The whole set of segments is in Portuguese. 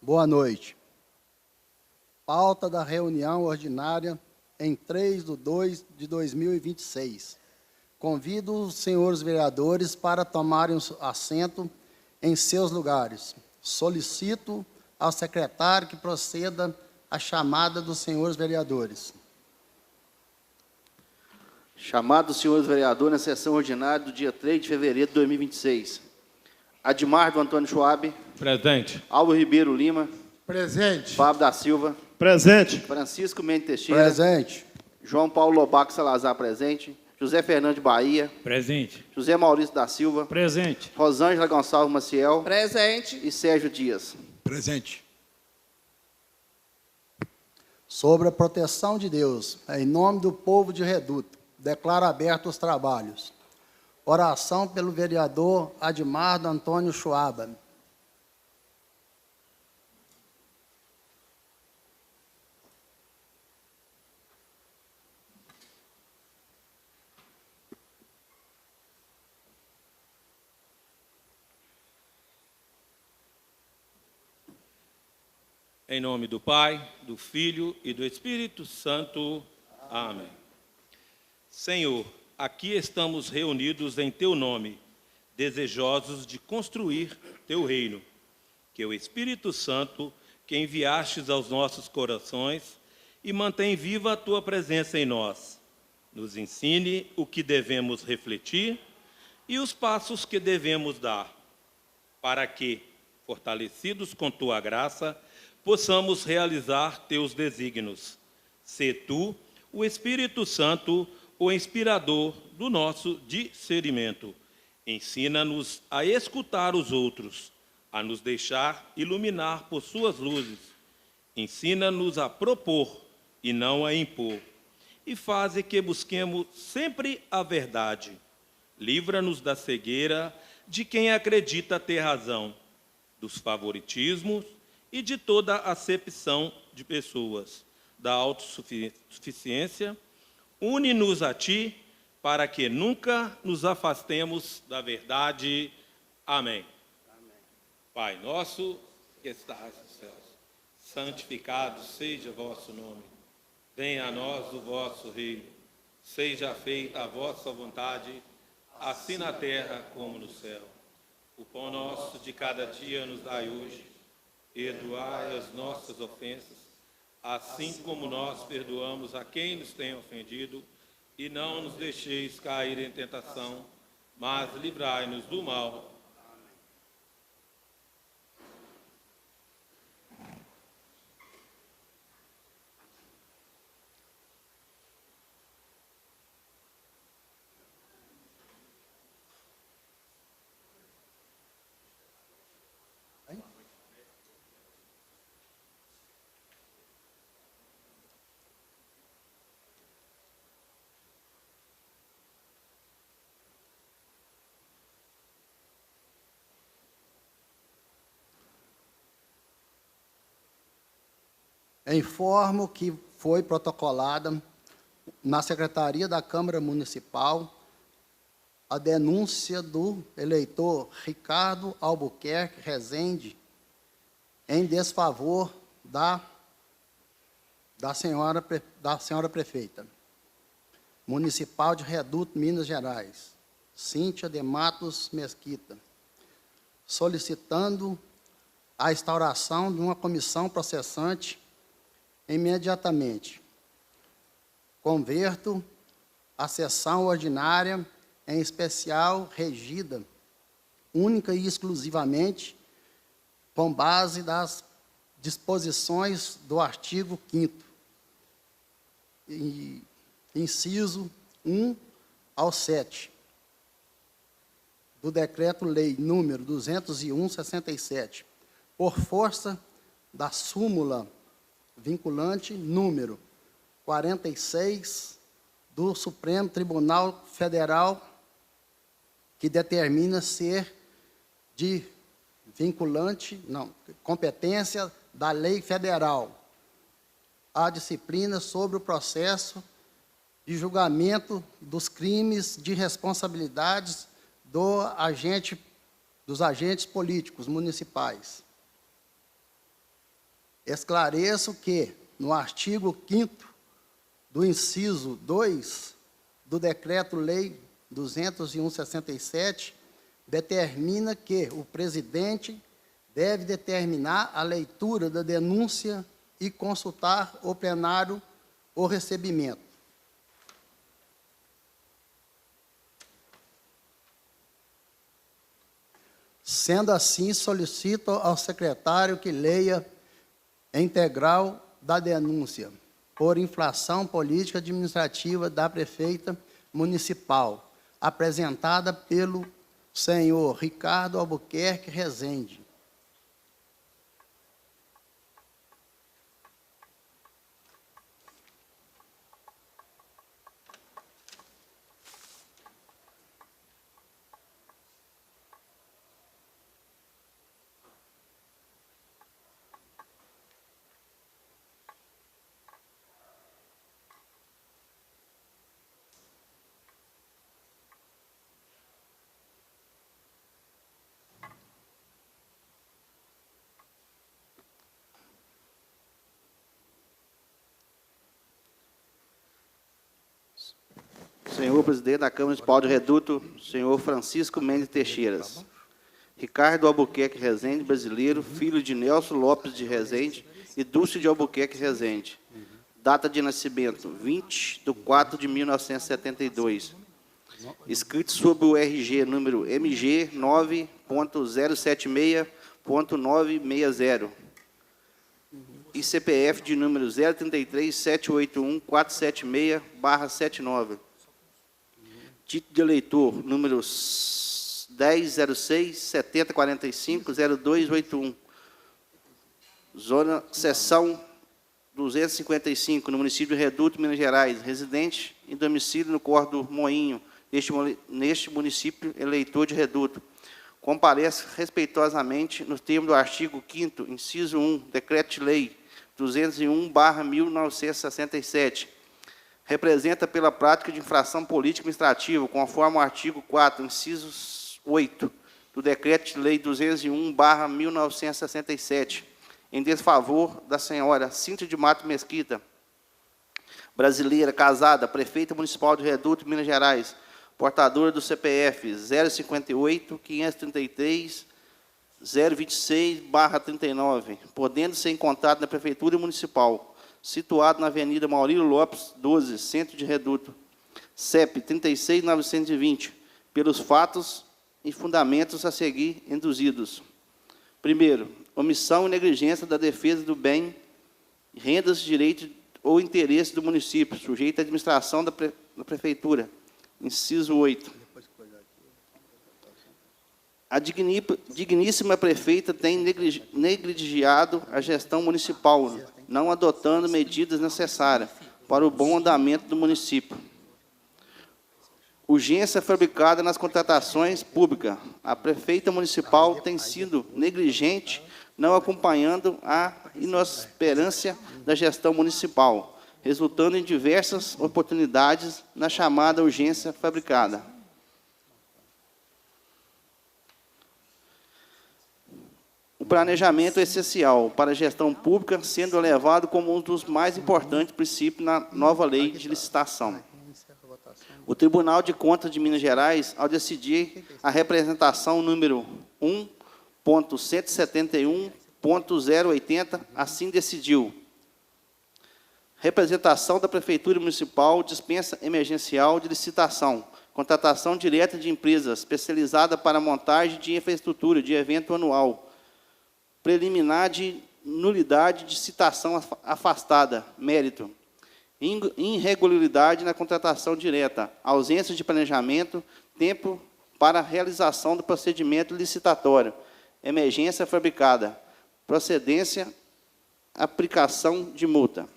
Boa noite. Pauta da reunião ordinária em 3/2/2026. Convido os senhores vereadores para tomarem assento em seus lugares. Solicito ao secretário que proceda à chamada dos senhores vereadores. Chamado dos senhores vereadores na sessão ordinária do dia 3 de fevereiro de 2026. Admardo Antônio Schwab. Presente. Álvaro Ribeiro Lima. Presente. Fábio da Silva. Presente. Francisco Mendes Teixeira. Presente. João Paulo Lobaco Salazar, presente. José Fernando de Bahia. Presente. José Maurício da Silva. Presente. Rosângela Gonçalves Maciel. Presente. E Sérgio Dias. Presente. Sobre a proteção de Deus, em nome do povo de Reduto, declaro abertos os trabalhos. Oração pelo vereador Admardo Antônio Schwab. Em nome do Pai, do Filho e do Espírito Santo. Amém. Senhor, aqui estamos reunidos em Teu nome, desejosos de construir Teu reino. Que o Espírito Santo, que enviastes aos nossos corações e mantém viva a Tua presença em nós, nos ensine o que devemos refletir e os passos que devemos dar, para que, fortalecidos com Tua graça, possamos realizar Teus desígnios. Sê Tu, o Espírito Santo, o inspirador do nosso discernimento. Ensina-nos a escutar os outros, a nos deixar iluminar por suas luzes. Ensina-nos a propor e não a impor. E faze que busquemos sempre a verdade. Livra-nos da cegueira de quem acredita ter razão, dos favoritismos e de toda a acepção de pessoas, da autossuficiência. Une-nos a Ti, para que nunca nos afastemos da verdade. Amém. Amém. Pai nosso, que estás nos céus, santificado seja o vosso nome. Venha a nós o vosso reino. Seja feita a vossa vontade, assim na terra como no céu. O pão nosso de cada dia nos dai hoje. Perdoai as nossas ofensas, assim como nós perdoamos a quem nos tem ofendido, e não nos deixeis cair em tentação, mas livrai-nos do mal. Informo que foi protocolada na Secretaria da Câmara Municipal a denúncia do eleitor Ricardo Albuquerque Rezende em desfavor da senhora prefeita municipal de Reduto, Minas Gerais, Cíntia de Matos Mesquita, solicitando a instauração de uma comissão processante imediatamente. Converto a sessão ordinária em especial regida, única e exclusivamente, com base das disposições do artigo 5º, inciso 1 ao 7, do Decreto-Lei número 201/67, por força da súmula vinculante número 46 do Supremo Tribunal Federal, que determina ser de competência da lei federal, a disciplina sobre o processo de julgamento dos crimes de responsabilidades dos agentes políticos municipais. Esclareço que, no artigo 5º do inciso 2 do Decreto-Lei 201/67, determina que o presidente deve determinar a leitura da denúncia e consultar o plenário o recebimento. Sendo assim, solicito ao secretário que leia a integral da denúncia por infração política administrativa da prefeita municipal, apresentada pelo senhor Ricardo Albuquerque Rezende. Senhor presidente da Câmara Municipal de Reduto, senhor Francisco Mendes Teixeiras. Ricardo Albuquerque Rezende, brasileiro, filho de Nelson Lopes de Rezende e Dulce de Albuquerque Rezende. Data de nascimento, 20/4/1972. Escrito sob o RG número MG 9.076.960. E CPF de número 033-781-476/79. Título de eleitor, número 1006-7045-0281. Zona, seção 255, no município de Reduto, Minas Gerais. Residente em domicílio no Córrego do Moinho, neste município, eleitor de Reduto. Comparece respeitosamente, nos termos do artigo 5º, inciso 1, Decreto-Lei 201/1967, representa pela prática de infração política administrativa, conforme o artigo 4º, inciso 8, do Decreto-Lei 201/1967, em desfavor da senhora Cíntia de Mato Mesquita, brasileira, casada, prefeita municipal de Reduto, Minas Gerais, portadora do CPF 058-533-026/39, podendo ser encontrado na Prefeitura Municipal, situado na Avenida Maurílio Lopes, 12, centro de Reduto, CEP 36.920, pelos fatos e fundamentos a seguir induzidos. Primeiro, omissão e negligência da defesa do bem, rendas, direito ou interesse do município, sujeito à administração da Prefeitura. Inciso 8. A digníssima prefeita tem negligenciado a gestão municipal, não adotando medidas necessárias para o bom andamento do município. Urgência fabricada nas contratações públicas. A prefeita municipal tem sido negligente, não acompanhando a inoperância da gestão municipal, resultando em diversas oportunidades na chamada urgência fabricada. O planejamento é essencial para a gestão pública, sendo elevado como um dos mais importantes princípios na nova lei de licitação. O Tribunal de Contas de Minas Gerais, ao decidir a representação número 1.171.080, assim decidiu: representação da Prefeitura Municipal, dispensa emergencial de licitação, contratação direta de empresa especializada para montagem de infraestrutura de evento anual, preliminar de nulidade de citação afastada, mérito, irregularidade na contratação direta, ausência de planejamento, tempo para a realização do procedimento licitatório, emergência fabricada, procedência, aplicação de multa.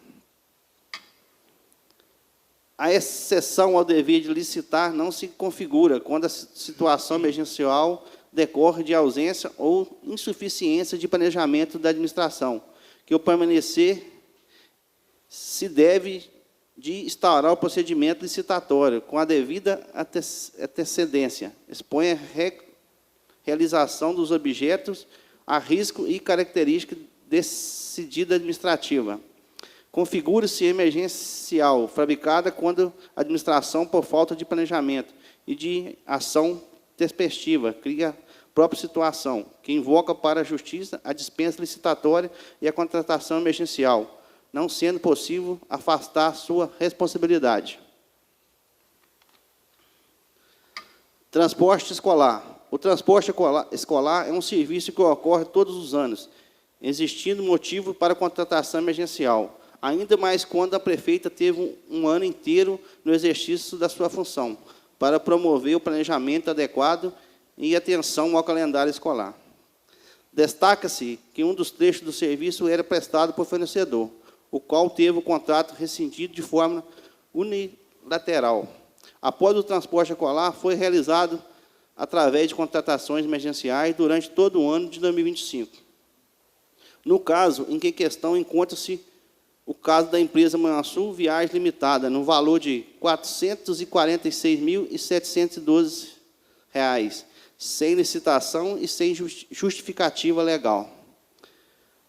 A exceção ao dever de licitar não se configura quando a situação emergencial decorre de ausência ou insuficiência de planejamento da administração, que ao permanecer se deve de instaurar o procedimento licitatório com a devida antecedência, expõe a realização dos objetos a risco e características decidida administrativa. Configura-se emergencial, fabricada quando a administração, por falta de planejamento e de ação tempestiva, cria própria situação, que invoca para a Justiça a dispensa licitatória e a contratação emergencial, não sendo possível afastar sua responsabilidade. Transporte escolar. O transporte escolar é um serviço que ocorre todos os anos, existindo motivo para contratação emergencial, ainda mais quando a prefeita teve um ano inteiro no exercício da sua função, para promover o planejamento adequado e atenção ao calendário escolar. Destaca-se que um dos trechos do serviço era prestado por fornecedor, o qual teve o contrato rescindido de forma unilateral. Após o transporte escolar, foi realizado através de contratações emergenciais durante todo o ano de 2025. No caso em que questão encontra-se o caso da empresa Mansul Viagens Limitada, no valor de R$ 446.712, sem licitação e sem justificativa legal.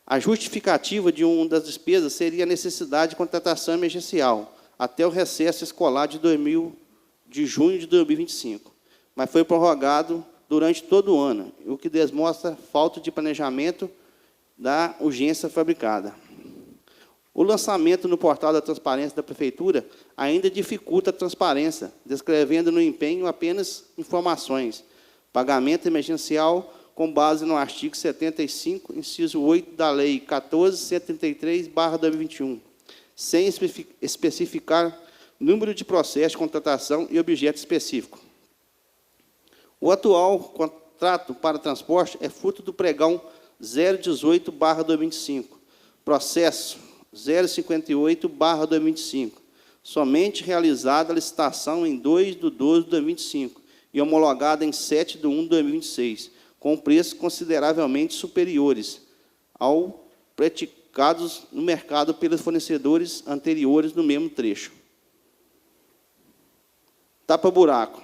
A justificativa de uma das despesas seria a necessidade de contratação emergencial até o recesso escolar de junho de 2025, mas foi prorrogado durante todo o ano, o que demonstra falta de planejamento da urgência fabricada. O lançamento no portal da transparência da Prefeitura ainda dificulta a transparência, descrevendo no empenho apenas informações. Pagamento emergencial com base no artigo 75, inciso 8 da Lei 14.133/2021, sem especificar número de processos de contratação e objeto específico. O atual contrato para transporte é fruto do pregão 018/2025, processo 058/2025, somente realizada a licitação em 2/12/2025 e homologada em 7/1/2026, com preços consideravelmente superiores ao praticados no mercado pelos fornecedores anteriores no mesmo trecho. Tapa-buraco.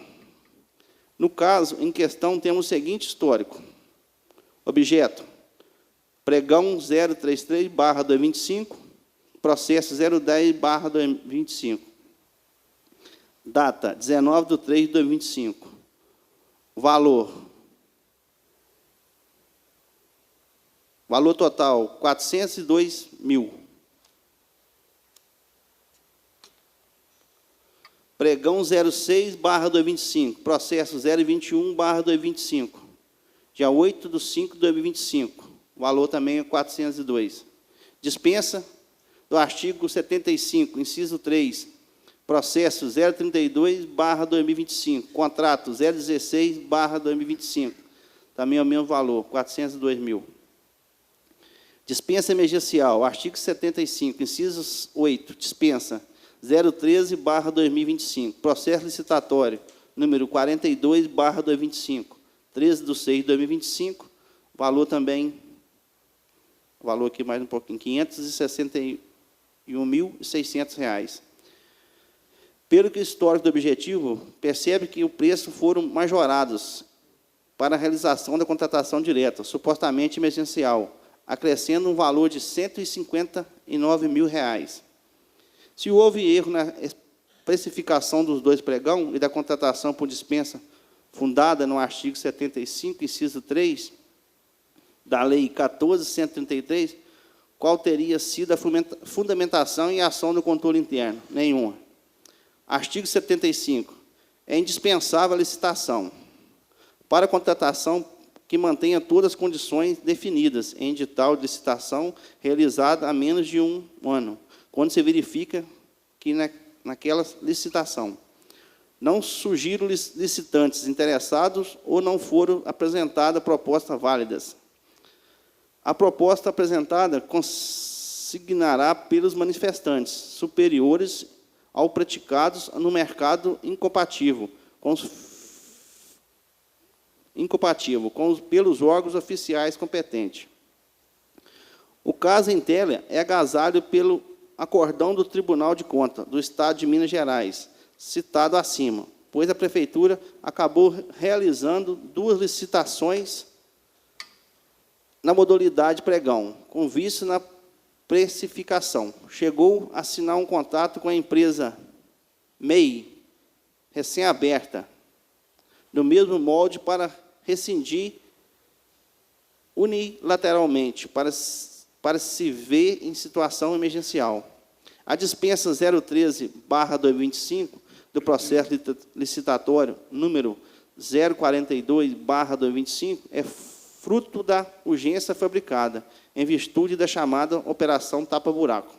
No caso em questão, temos o seguinte histórico. Objeto: pregão 033/2025, processo 010/2025. Data: 19/3/2025. Valor total: 402 mil. Pregão 06/2025, processo 021/2025, dia 8/5/2025, valor também é 402. Dispensa do artigo 75, inciso 3, processo 032/2025, contrato 016/2025, também é o mesmo valor, 402 mil. Dispensa emergencial, artigo 75, inciso 8, dispensa 013/2025, processo licitatório, número 42/2025, 13/6/2025, valor também, valor aqui mais um pouquinho, R$ 561.600. Pelo que o histórico do objetivo, percebe que o preço foram majorados para a realização da contratação direta, supostamente emergencial, acrescendo um valor de R$ 159 mil. Se houve erro na especificação dos dois pregão e da contratação por dispensa fundada no artigo 75, inciso 3, da Lei 14.133, qual teria sido a fundamentação e ação do controle interno? Nenhuma. Artigo 75. É indispensável a licitação para a contratação que mantenha todas as condições definidas em edital de licitação realizada há menos de um ano, quando se verifica que naquela licitação não surgiram licitantes interessados ou não foram apresentadas propostas válidas. A proposta apresentada consignará pelos manifestantes superiores ao praticados no mercado incompatível pelos órgãos oficiais competentes. O caso em tela é agasalho pelo acórdão do Tribunal de Contas do Estado de Minas Gerais, citado acima, pois a Prefeitura acabou realizando duas licitações na modalidade pregão, com vista na precificação. Chegou a assinar um contrato com a empresa MEI, recém-aberta, no mesmo molde para rescindir unilateralmente, para se ver em situação emergencial. A dispensa 013/2025 do processo licitatório número 042/2025 é fruto da urgência fabricada, em virtude da chamada Operação Tapa-Buraco.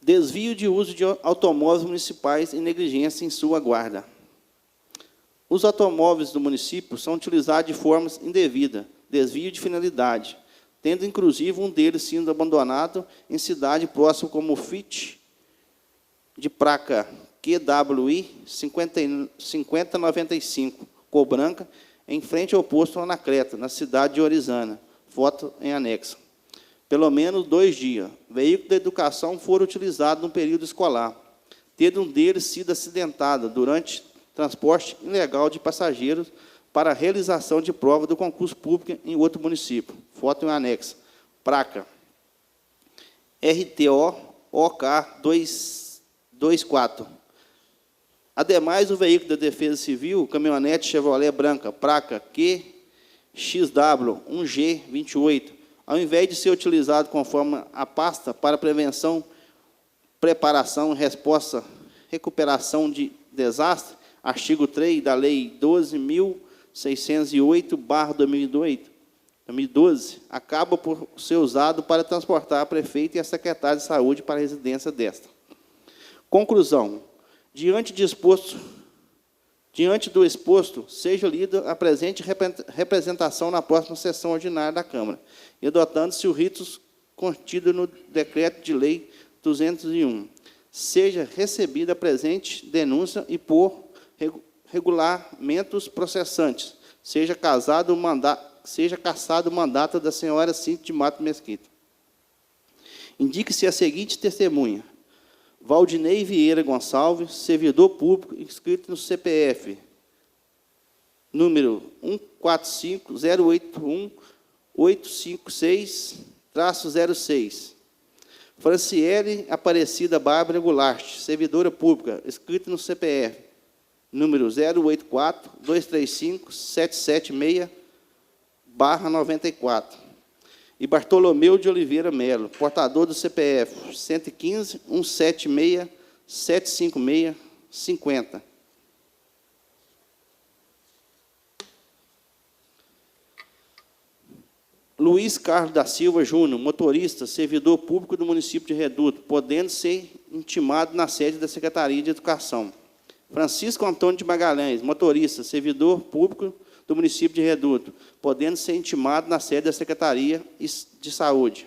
Desvio de uso de automóveis municipais e negligência em sua guarda. Os automóveis do município são utilizados de forma indevida, desvio de finalidade, tendo inclusive um deles sido abandonado em cidade próxima como Fit, de placa QWI 5095, cor branca, em frente ao posto Anacleta, na cidade de Orizana. Foto em anexo. Pelo menos 2 dias. Veículos da educação foram utilizados no período escolar, tendo um deles sido acidentado durante transporte ilegal de passageiros para a realização de prova do concurso público em outro município. Foto em anexo. Placa RTO OK 224. Ademais, o veículo da Defesa Civil, caminhonete Chevrolet branca, placa QXW 1G28, ao invés de ser utilizado conforme a pasta para prevenção, preparação, resposta, recuperação de desastre, artigo 3 da Lei 12.608/2012, acaba por ser usado para transportar a prefeita e a secretária de saúde para a residência desta. Conclusão. Diante do exposto, seja lida a presente representação na próxima sessão ordinária da Câmara, e adotando-se o rito contido no Decreto de Lei 201. Seja recebida a presente denúncia e por regulamentos processantes, seja cassado o mandato da senhora Cíntia de Mato Mesquita. Indique-se a seguinte testemunha: Valdinei Vieira Gonçalves, servidor público, inscrito no CPF, número 145081-856-06. Franciele Aparecida Bárbara Goulart, servidora pública, inscrita no CPF, número 084-235-776/94. E Bartolomeu de Oliveira Melo, portador do CPF 115-176-756-50. Luiz Carlos da Silva Júnior, motorista, servidor público do município de Reduto, podendo ser intimado na sede da Secretaria de Educação. Francisco Antônio de Magalhães, motorista, servidor público do município de Reduto, podendo ser intimado na sede da Secretaria de Saúde.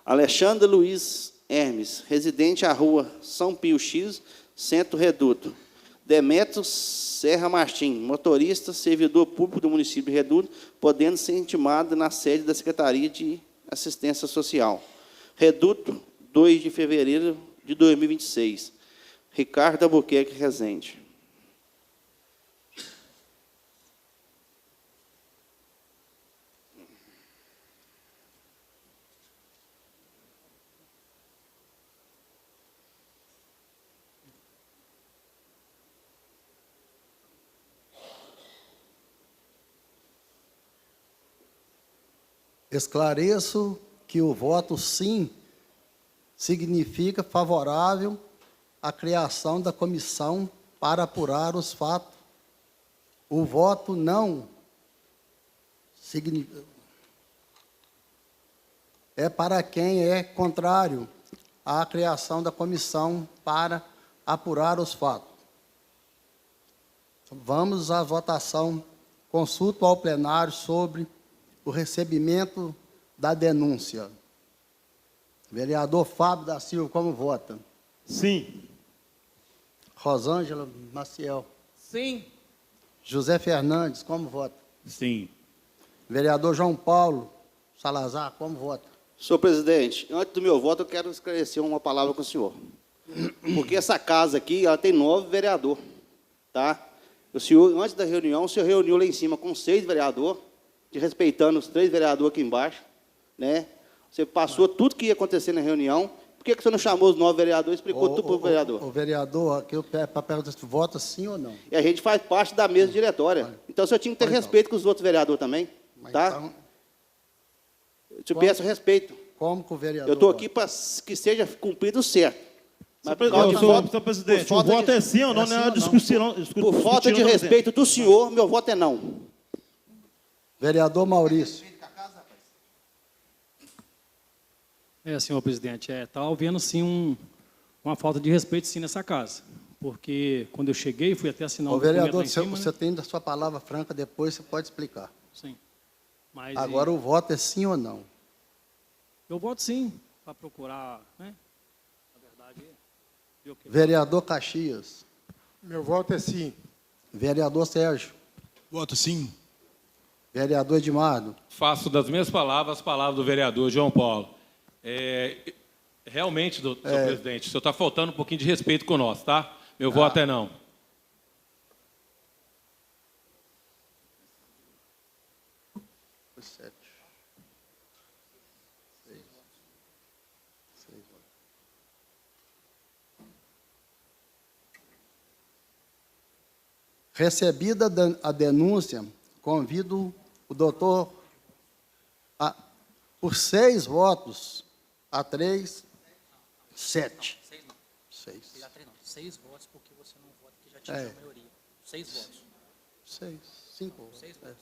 Alexandre Luiz Hermes, residente à rua São Pio X, Centro Reduto. Demetrio Serra Martins, motorista, servidor público do município de Reduto, podendo ser intimado na sede da Secretaria de Assistência Social. Reduto, 2 de fevereiro de 2026. Ricardo Albuquerque Rezende. Esclareço que o voto sim significa favorável à criação da comissão para apurar os fatos. O voto não é para quem é contrário à criação da comissão para apurar os fatos. Vamos à votação. Consulto ao plenário sobre o recebimento da denúncia. Vereador Fábio da Silva, como vota? Sim. Rosângela Maciel. Sim. José Fernandes, como vota? Sim. Vereador João Paulo Salazar, como vota? Senhor presidente, antes do meu voto, eu quero esclarecer uma palavra com o senhor. Porque essa casa aqui, ela tem 9 vereadores. Tá? O senhor, antes da reunião, o senhor reuniu lá em cima com 6 vereadores. te respeitando os 3 vereadores aqui embaixo, né? Você passou tudo que ia acontecer na reunião. Por que você não chamou os 9 vereadores e explicou tudo para o vereador? O vereador, aqui para perguntar se vota sim ou não. E a gente faz parte da mesa diretória. Então, o senhor tinha que ter respeito com os outros vereadores também, tá? Então, Eu te peço respeito. como que o vereador... Eu estou aqui para que seja cumprido certo. Mas por Senhor presidente, o voto é sim ou não, não é uma discussão. Por falta de respeito do senhor, meu voto é não. Vereador Maurício. Senhor presidente, está havendo sim uma falta de respeito sim nessa casa, porque quando eu cheguei, fui até assinar O documento vereador, lá em cima, você tem da sua palavra franca, depois você pode explicar. Sim. Mas Agora o voto é sim ou não? eu voto sim, para procurar, né? Na verdade, Vereador Caxias. Meu voto é sim. Vereador Sérgio. Voto sim. Vereador Edmardo. Faço das minhas palavras as palavras do vereador João Paulo. Realmente, senhor presidente, o senhor está faltando um pouquinho de respeito com nós, tá? Meu voto é não. Recebida a denúncia, convido o doutor, por 6 votos a 3, 7. 6. 6 votos, porque você não vota, porque já atingiu a maioria. 6 votos. 6, 5. 6 votos.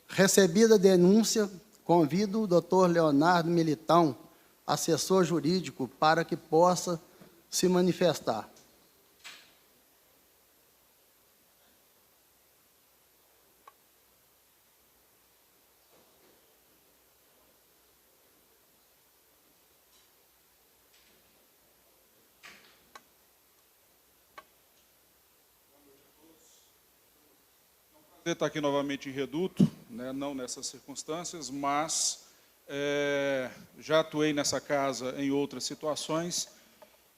Recebida a denúncia, convido o doutor Leonardo Militão, assessor jurídico, para que possa se manifestar. Está aqui novamente em Reduto, né, não nessas circunstâncias, mas já atuei nessa casa em outras situações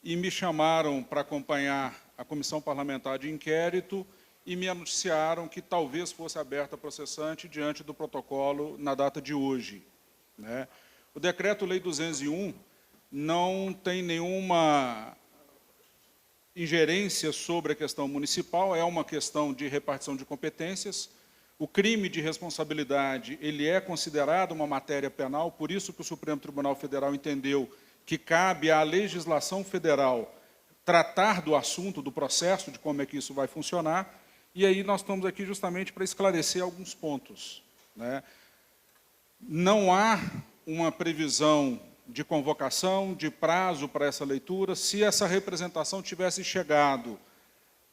e me chamaram para acompanhar a Comissão Parlamentar de Inquérito e me anunciaram que talvez fosse aberta a processante diante do protocolo na data de hoje, né. O Decreto-Lei 201 não tem nenhuma ingerência sobre a questão municipal, é uma questão de repartição de competências. O crime de responsabilidade, ele é considerado uma matéria penal, por isso que o Supremo Tribunal Federal entendeu que cabe à legislação federal tratar do assunto, do processo, de como é que isso vai funcionar, e aí nós estamos aqui justamente para esclarecer alguns pontos, né? Não há uma previsão de convocação, de prazo para essa leitura. Se essa representação tivesse chegado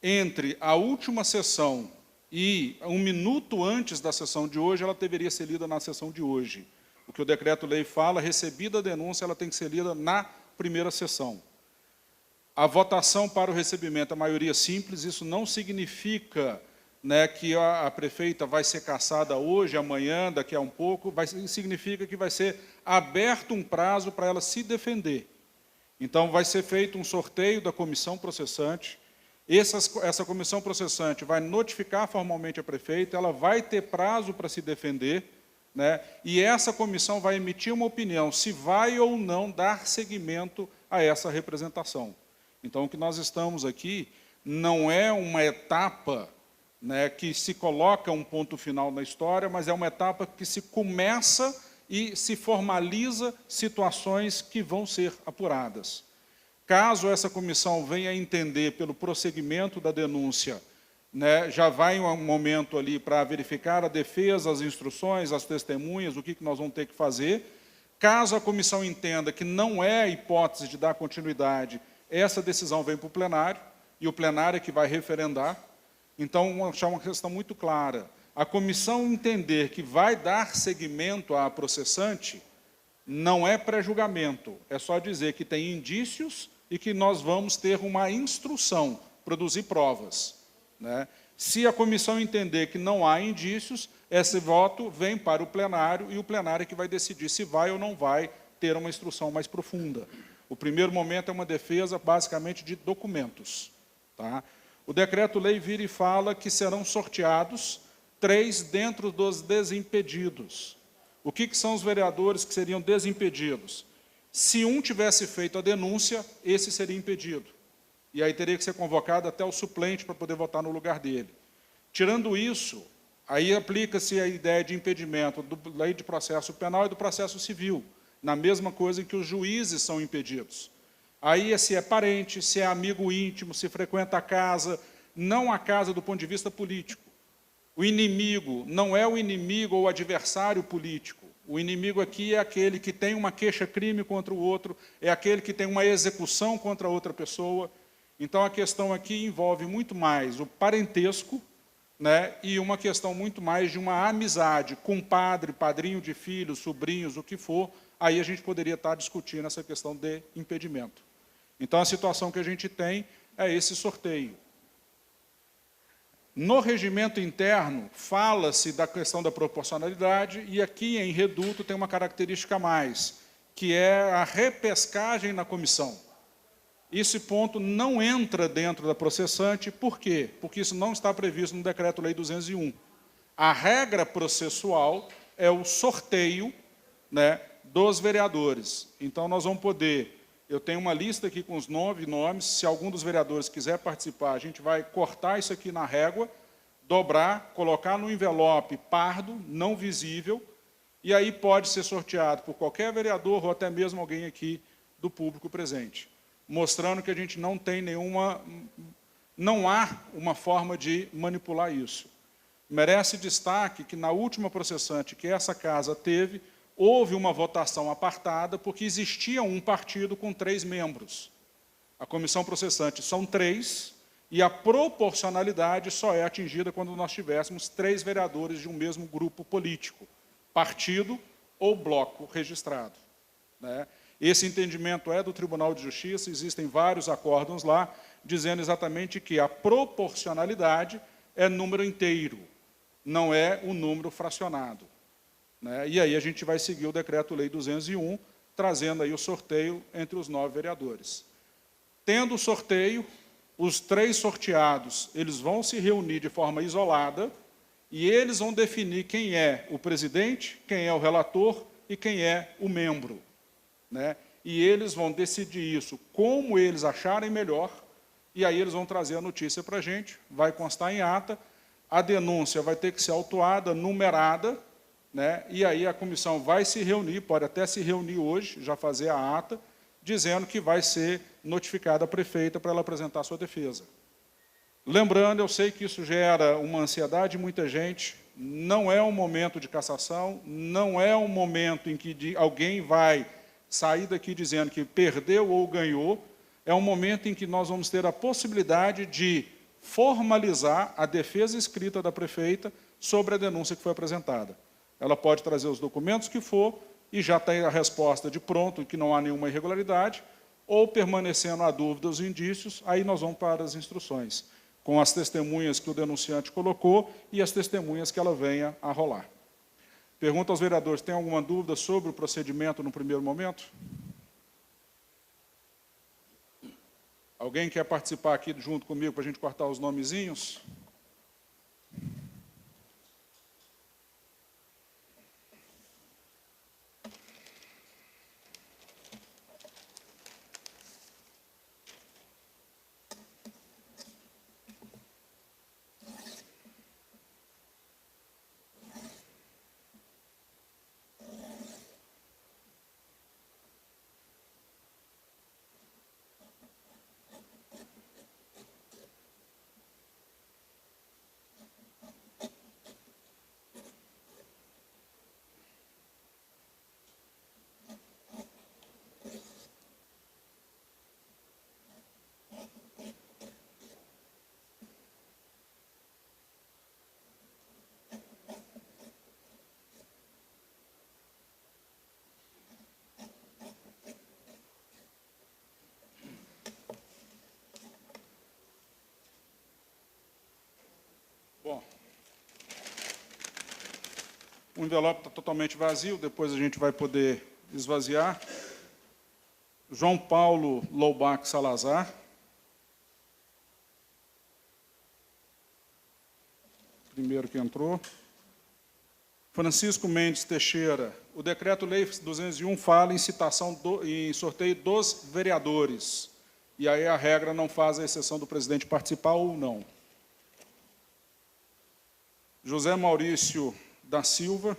entre a última sessão e 1 minuto antes da sessão de hoje, ela deveria ser lida na sessão de hoje. O que o decreto-lei fala, recebida a denúncia, ela tem que ser lida na primeira sessão. A votação para o recebimento, a maioria simples, isso não significa, né, que a prefeita vai ser cassada hoje, amanhã, daqui a um pouco, significa que vai ser aberto um prazo para ela se defender. Então, vai ser feito um sorteio da comissão processante. Essa comissão processante vai notificar formalmente a prefeita, ela vai ter prazo para se defender, né, e essa comissão vai emitir uma opinião se vai ou não dar seguimento a essa representação. Então, o que nós estamos aqui não é uma etapa, né, que se coloca um ponto final na história, mas é uma etapa que se começa e se formaliza situações que vão ser apuradas. Caso essa comissão venha a entender pelo prosseguimento da denúncia, né, já vai um momento ali para verificar a defesa, as instruções, as testemunhas, o que nós vamos ter que fazer. Caso a comissão entenda que não é hipótese de dar continuidade, essa decisão vem para o plenário, e o plenário é que vai referendar. Então, vamos deixar uma questão muito clara. A comissão entender que vai dar seguimento à processante não é pré-julgamento, é só dizer que tem indícios e que nós vamos ter uma instrução, produzir provas, né? Se a comissão entender que não há indícios, esse voto vem para o plenário e o plenário é que vai decidir se vai ou não vai ter uma instrução mais profunda. O primeiro momento é uma defesa, basicamente, de documentos, tá? O decreto-lei vira e fala que serão sorteados 3 dentro dos desimpedidos. O que são os vereadores que seriam desimpedidos? Se um tivesse feito a denúncia, esse seria impedido. E aí teria que ser convocado até o suplente para poder votar no lugar dele. Tirando isso, aí aplica-se a ideia de impedimento da lei de processo penal e do processo civil, na mesma coisa em que os juízes são impedidos. Aí se é parente, se é amigo íntimo, se frequenta a casa, não a casa do ponto de vista político. O inimigo não é o inimigo ou o adversário político. O inimigo aqui é aquele que tem uma queixa-crime contra o outro, é aquele que tem uma execução contra outra pessoa. Então, a questão aqui envolve muito mais o parentesco, né, e uma questão muito mais de uma amizade, compadre, padrinho de filhos, sobrinhos, o que for, aí a gente poderia estar discutindo essa questão de impedimento. Então, a situação que a gente tem é esse sorteio. No regimento interno, fala-se da questão da proporcionalidade, e aqui em reduto tem uma característica a mais, que é a repescagem na comissão. Esse ponto não entra dentro da processante, por quê? Porque isso não está previsto no Decreto-Lei 201. A regra processual é o sorteio, né, dos vereadores. Então, nós vamos poder... Eu tenho uma lista aqui com os 9 nomes. Se algum dos vereadores quiser participar, a gente vai cortar isso aqui na régua, dobrar, colocar no envelope pardo, não visível, e aí pode ser sorteado por qualquer vereador ou até mesmo alguém aqui do público presente, mostrando que a gente não tem não há uma forma de manipular isso. Merece destaque que na última processante que essa casa teve, houve uma votação apartada, porque existia um partido com 3 membros. A comissão processante são 3, e a proporcionalidade só é atingida quando nós tivéssemos 3 vereadores de um mesmo grupo político, partido ou bloco registrado, né? Esse entendimento é do Tribunal de Justiça, existem vários acórdãos lá, dizendo exatamente que a proporcionalidade é número inteiro, não é um número fracionado. E aí a gente vai seguir o Decreto-Lei 201, trazendo aí o sorteio entre os 9 vereadores. Tendo o sorteio, os 3 sorteados, eles vão se reunir de forma isolada e eles vão definir quem é o presidente, quem é o relator e quem é o membro, né? E eles vão decidir isso como eles acharem melhor, e aí eles vão trazer a notícia para a gente, vai constar em ata, a denúncia vai ter que ser autuada, numerada, né? E aí a comissão vai se reunir, pode até se reunir hoje, já fazer a ata, dizendo que vai ser notificada a prefeita para ela apresentar a sua defesa. Lembrando, eu sei que isso gera uma ansiedade em muita gente, não é um momento de cassação, não é um momento em que alguém vai sair daqui dizendo que perdeu ou ganhou, é um momento em que nós vamos ter a possibilidade de formalizar a defesa escrita da prefeita sobre a denúncia que foi apresentada. Ela pode trazer os documentos que for e já tem a resposta de pronto, que não há nenhuma irregularidade, ou permanecendo a dúvida os indícios, aí nós vamos para as instruções, com as testemunhas que o denunciante colocou e as testemunhas que ela venha a rolar. Pergunto aos vereadores, tem alguma dúvida sobre o procedimento no primeiro momento? Alguém quer participar aqui junto comigo para a gente cortar os nomezinhos? Bom, o envelope está totalmente vazio, depois a gente vai poder esvaziar. João Paulo Loubach Salazar. Primeiro que que entrou. Francisco Mendes Teixeira, o decreto-lei 201 fala em citação em sorteio dos vereadores. E aí a regra não faz a exceção do presidente participar ou não. José Maurício da Silva.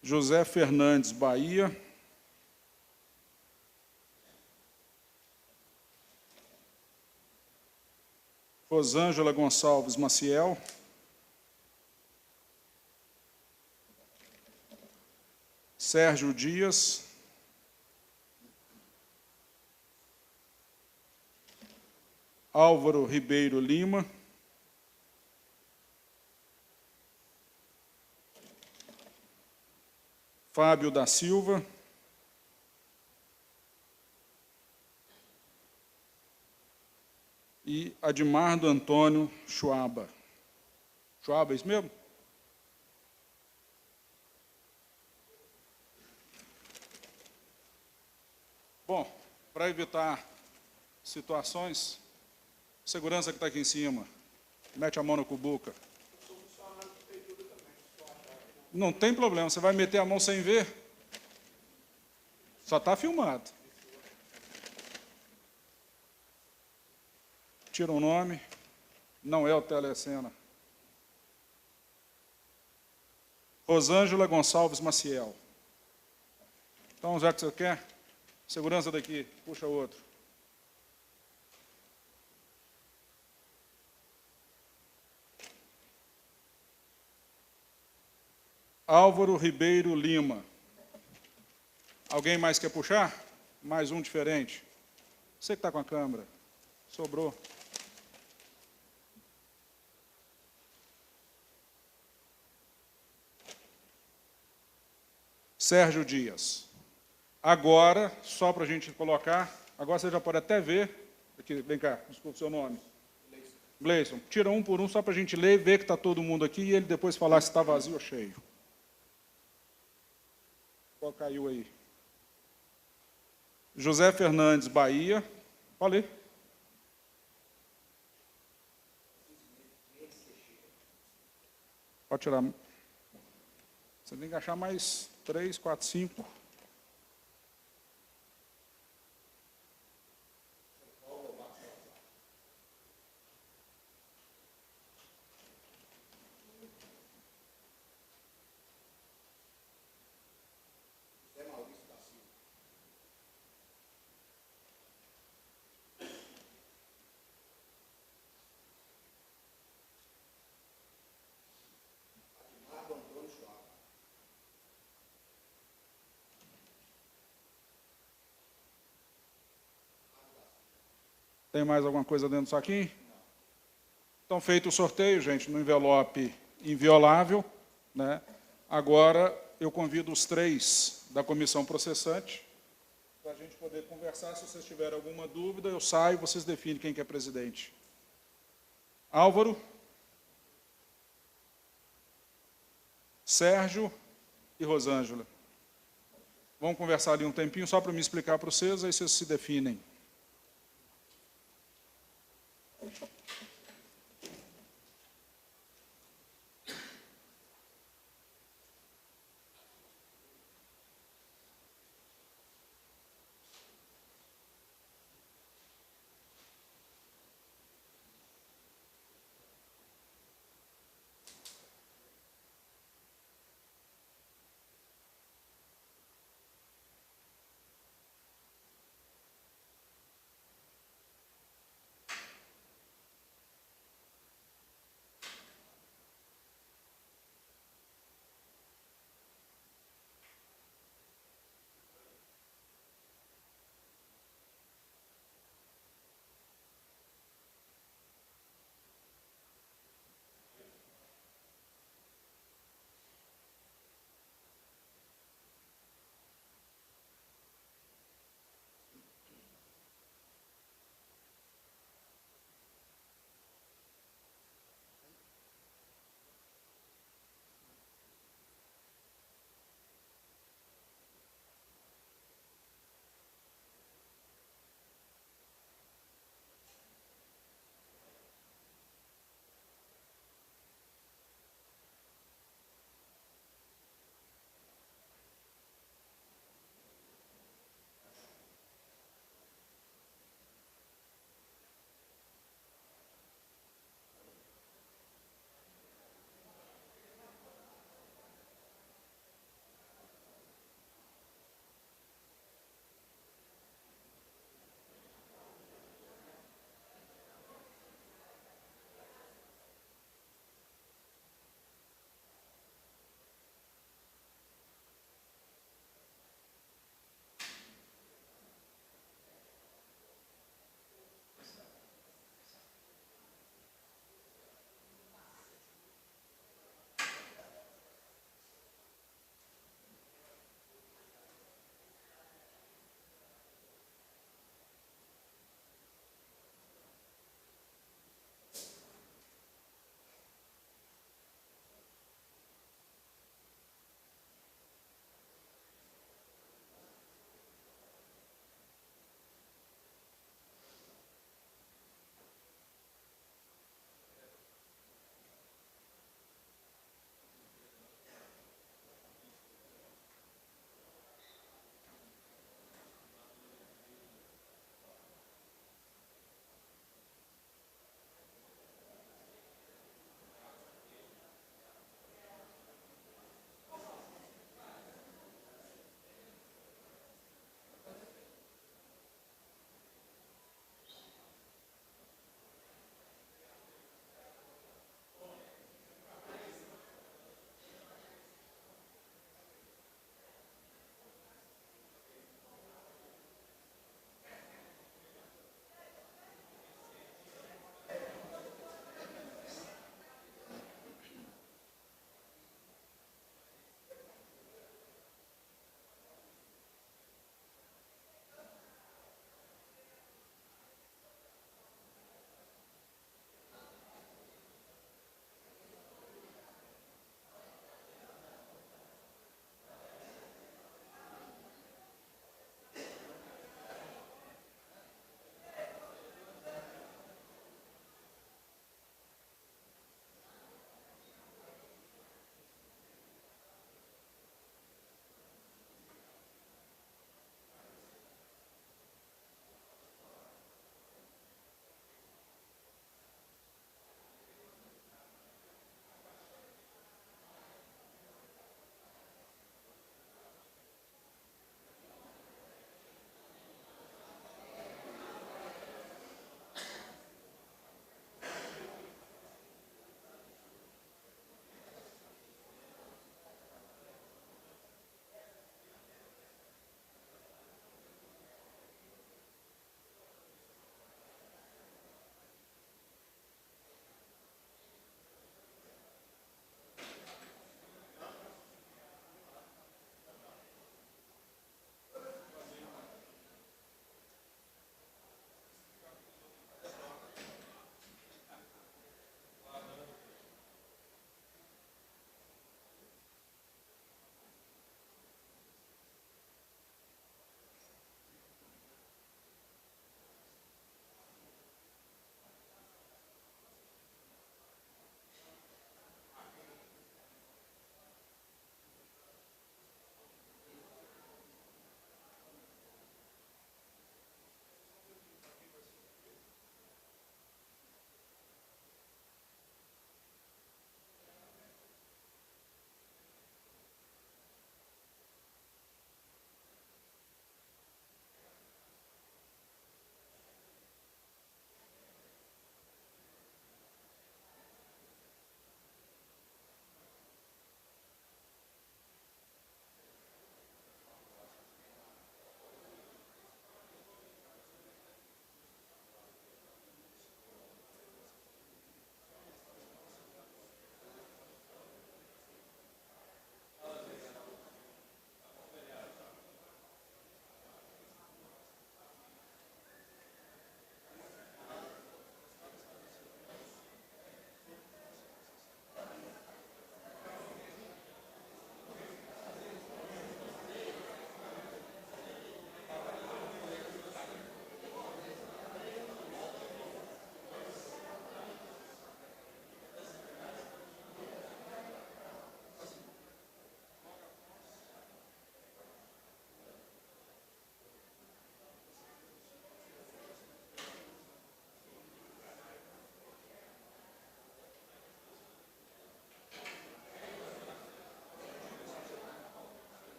José Fernandes Bahia. Rosângela Gonçalves Maciel. Sérgio Dias. Álvaro Ribeiro Lima. Fábio da Silva. E Admardo Antônio Schwaba. Schwaba, é isso mesmo? Bom, para evitar situações, segurança que está aqui em cima, mete a mão na cubuca. Não tem problema, você vai meter a mão sem ver? Só está filmado. Tira o nome, não é o Telecena. Rosângela Gonçalves Maciel. Então, já que você quer, segurança daqui, puxa outro. Álvaro Ribeiro Lima. Alguém mais quer puxar? Mais um diferente. Você que está com a câmera. Sobrou. Sérgio Dias. Agora, só para a gente colocar, agora você já pode até ver, aqui, vem cá, desculpa o seu nome. Gleison. Tira um por um só para a gente ler e ver que está todo mundo aqui e ele depois falar se está vazio ou cheio. Qual caiu aí? José Fernandes Bahia. Falei. Pode tirar. Você tem que achar mais 3, 4, 5. Tem mais alguma coisa dentro do saquinho? Então, feito o sorteio, gente, no envelope inviolável, né? Agora, eu convido os 3 da comissão processante para a gente poder conversar. Se vocês tiverem alguma dúvida, eu saio, vocês definem quem que é presidente. Álvaro, Sérgio e Rosângela. Vamos conversar ali um tempinho, só para me explicar para vocês, aí vocês se definem.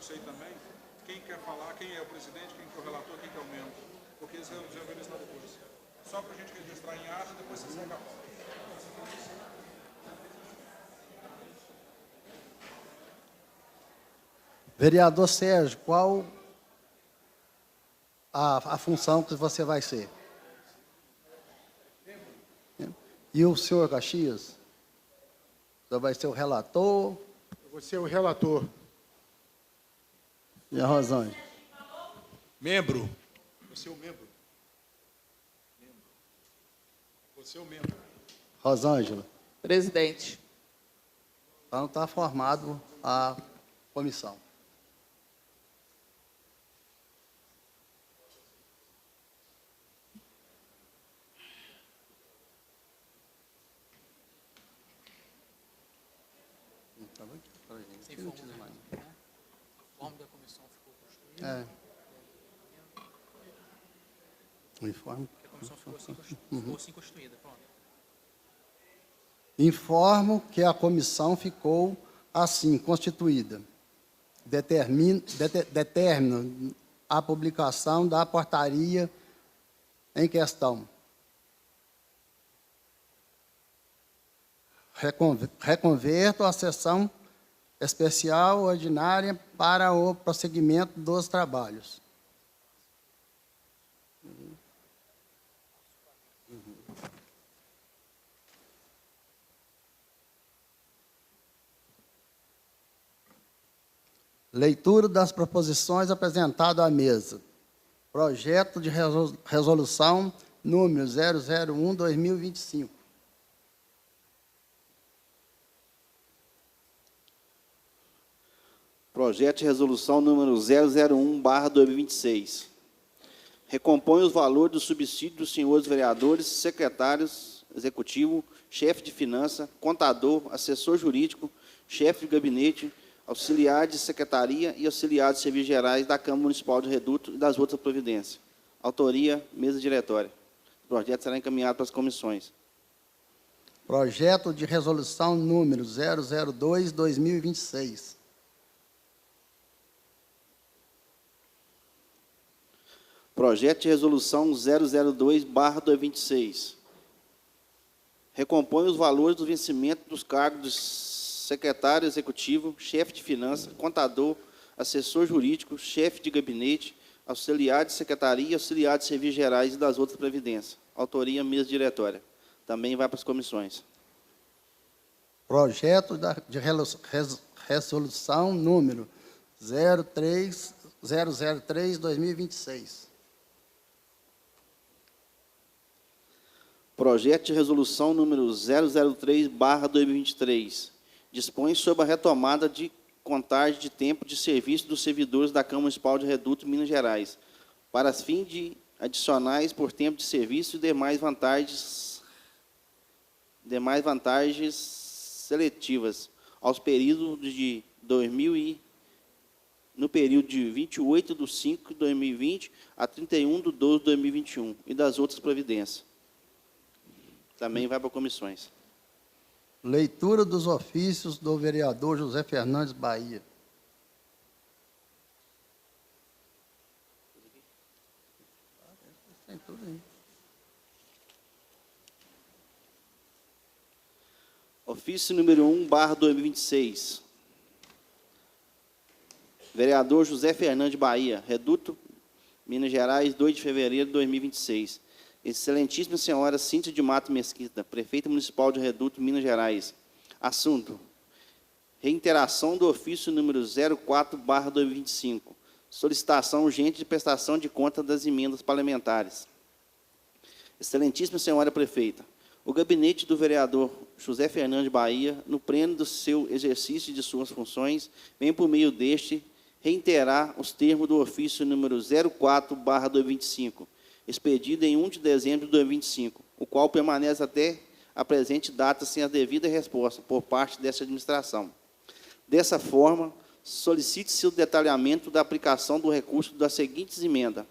não sei também, quem quer falar, quem é o presidente, quem que é o relator, quem que é o membro. Porque eles resolveram isso depois. Só para a gente registrar em ata, depois você segue a pauta. Vereador Sérgio, qual a função que você vai ser? E o senhor Caxias? Você vai ser o relator? Você é o relator. E a Rosângela? Membro. Você é o membro. Você é o membro. Rosângela? Presidente. Então está formado a comissão. Você informa, né? A forma da comissão ficou construída. É. O informe. A comissão ficou assim constituída. Pronto. Informo que a comissão ficou assim constituída. Determino a publicação da portaria em questão. Reconverto a sessão especial ordinária para o prosseguimento dos trabalhos. Leitura das proposições apresentadas à mesa. Projeto de resolução número 001/2025. Projeto de resolução número 001/2026. Recompõe os valores do subsídio dos senhores vereadores, secretários executivo, chefe de finança, contador, assessor jurídico, chefe de gabinete, auxiliar de secretaria e auxiliar de serviços gerais da Câmara Municipal de Reduto e das outras providências. Autoria, mesa diretória. O projeto será encaminhado para as comissões. Projeto de resolução número 002/2026. Projeto de resolução 002/2026. Recompõe os valores do vencimento dos cargos de secretário executivo, chefe de finanças, contador, assessor jurídico, chefe de gabinete, auxiliar de secretaria, auxiliar de serviços gerais e das outras previdências. Autoria, mesa diretória. Também vai para as comissões. Projeto de resolução número 003/2026. Projeto de resolução número 003/2023. Dispõe sobre a retomada de contagem de tempo de serviço dos servidores da Câmara Municipal de Reduto, Minas Gerais, para fins de adicionais por tempo de serviço e demais vantagens seletivas aos períodos de 2000 e no período de 28/5/2020 a 31/12/2021 e das outras providências. Também vai para comissões. Leitura dos ofícios do vereador José Fernandes Bahia. Tem tudo aí. Ofício número 1/2026. Vereador José Fernandes Bahia, Reduto, Minas Gerais, 2 de fevereiro de 2026. Excelentíssima senhora Cíntia de Mato Mesquita, prefeita municipal de Reduto, Minas Gerais. Assunto: reiteração do ofício número 04/2025. Solicitação urgente de prestação de conta das emendas parlamentares. Excelentíssima senhora prefeita, o gabinete do vereador José Fernandes Bahia, no pleno do seu exercício de suas funções, vem por meio deste reiterar os termos do ofício número 04/2025, expedido em 1 de dezembro de 2025, o qual permanece até a presente data sem a devida resposta por parte dessa administração. Dessa forma, solicite-se o detalhamento da aplicação do recurso das seguintes emendas.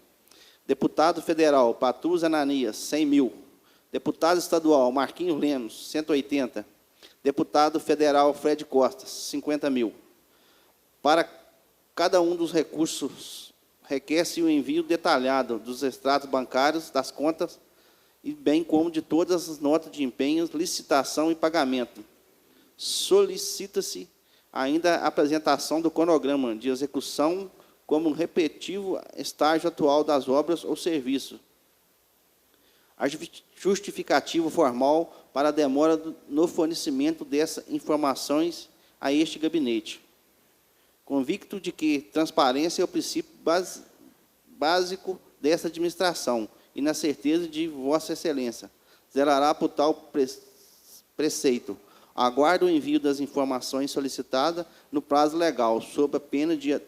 Deputado federal Patrus Ananias, 100 mil. Deputado estadual Marquinhos Lemos, 180. Deputado federal Fred Costa, 50 mil. Para Cada um dos recursos requer-se o envio detalhado dos extratos bancários, das contas, e bem como de todas as notas de empenhos, licitação e pagamento. Solicita-se ainda a apresentação do cronograma de execução como repetitivo estágio atual das obras ou serviços. A justificativa formal para a demora no fornecimento dessas informações a este gabinete. Convicto de que transparência é o princípio básico dessa administração, e na certeza de Vossa Excelência, zelará por tal preceito. Aguardo o envio das informações solicitadas no prazo legal, sob a pena de